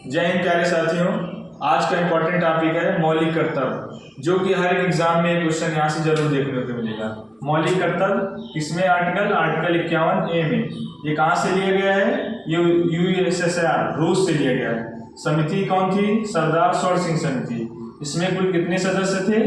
जय हिंद प्यारे साथियों। आज का इम्पोर्टेंट टॉपिक है मौलिक कर्तव्य, जो कि हर एक एग्जाम में क्वेश्चन यहाँ से जरूर देखने को मिलेगा। मौलिक कर्तव्य किसमें? आर्टिकल 51A में। ये कहाँ से लिया गया है? ये USSR रूस से लिया गया है। समिति कौन थी? सरदार सौर सिंह समिति। इसमें कुल कितने सदस्य थे?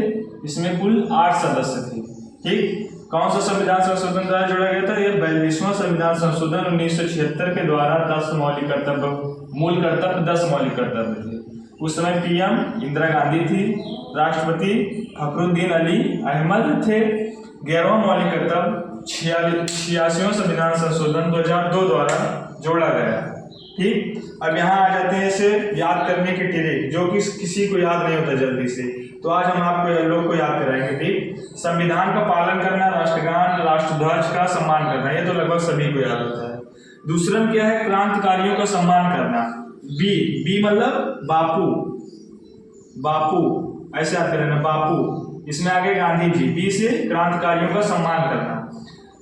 इसमें कुल 8 सदस्य थे। ठीक, कौन सा संविधान संशोधन द्वारा जोड़ा गया था? यह 42वां संविधान संशोधन 1976 के द्वारा 10 मौलिक कर्तव्य, मूल कर्तव्य 10 मौलिक कर्तव्य थे। उस समय PM इंदिरा गांधी थी, राष्ट्रपति फखरुद्दीन अली अहमद थे। 11वां मौलिक कर्तव्य 86वां संविधान संशोधन 2002 द्वारा जोड़ा गया। ठीक, अब यहाँ आ जाते हैं इसे याद करने के ट्रिक, जो कि किसी को याद नहीं होता जल्दी से, तो आज हम आपको लोग को याद कराएंगे। ठीक, संविधान का पालन करना, राष्ट्रगान राष्ट्रध्वज का सम्मान करना, ये तो लगभग सभी को याद होता है। दूसरा क्या है? क्रांतिकारियों का सम्मान करना। बी मतलब बापू, बापू ऐसे याद करेंगे, बापू। इसमें आगे गांधी जी। बी से क्रांतिकारियों का सम्मान करना।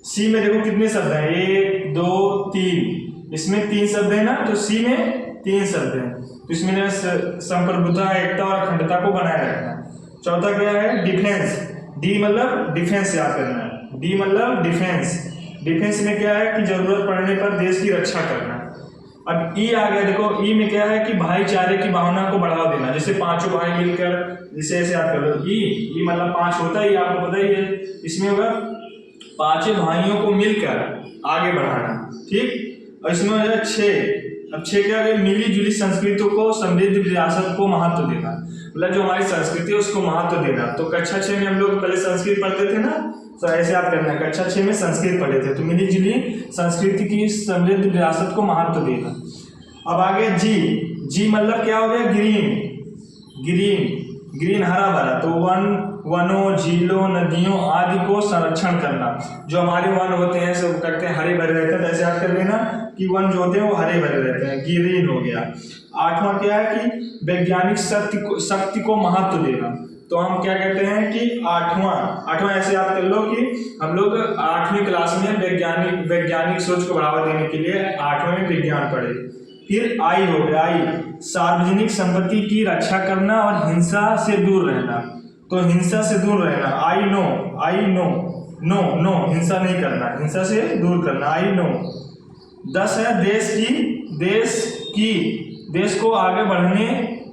सी में देखो कितने शब्द हैं? 1 2 3, इसमें 3 शब्द है ना, तो सी में 3 शब्द हैं, तो इसमें संप्रभुता, एकता और अखंडता को बनाए रखना। चौथा क्या है? डिफेंस। डी मतलब डिफेंस याद करना है। डी मतलब डिफेंस। डिफेंस में क्या है कि जरूरत पड़ने पर देश की रक्षा करना। अब ई आ गया, देखो ई में क्या है कि भाईचारे की भावना को बढ़ावा देना। जैसे पांचों भाई मिलकर, जिसे ऐसे याद कर लो, ई मतलब 5 होता है, ये आपको पता ही है। इसमें होगा 5 भाइयों को मिलकर आगे बढ़ाना। ठीक, और इसमें हो जाए 6। अब 6 क्या है? मिली जुली संस्कृतियों को, समृद्ध विरासत को महत्व देना। मतलब जो हमारी संस्कृति है उसको महत्व देना। तो कक्षा 6 में हम लोग पहले संस्कृत पढ़ते थे ना, तो ऐसे याद करना है, कक्षा 6 में संस्कृत पढ़े थे, तो मिली जुली संस्कृति की समृद्ध विरासत को महत्व देना। अब आगे जी मतलब क्या हो गया? ग्रीन हरा भरा, तो वनों, झीलों, नदियों आदि को संरक्षण करना। जो हमारे वन होते हैं सब करते हैं, हरे भरे रहते हैं, ऐसे याद कर लेना कि वन जो होते हैं वो हरे भरे रहते हैं, ग्रीन हो गया। 8वां क्या है कि वैज्ञानिक शक्ति को महत्व देना। तो हम क्या कहते हैं कि 8वां ऐसे याद कर लो कि हम लोग 8वीं क्लास में वैज्ञानिक सोच को बढ़ावा देने के लिए 8वें में विज्ञान पढ़े। फिर आई हो गया, सार्वजनिक संपत्ति की रक्षा करना और हिंसा से दूर रहना। तो हिंसा से दूर रहना, नो हिंसा नहीं करना, हिंसा से दूर करना, आई नो। 10 है देश को आगे बढ़ने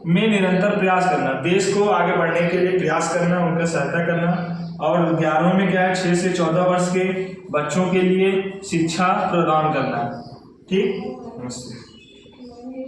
में निरंतर प्रयास करना। देश को आगे बढ़ने के लिए प्रयास करना, उनका सहायता करना। और 11वें में क्या है? 6 से 14 वर्ष के बच्चों के लिए शिक्षा प्रदान करना। ठीक, नमस्ते।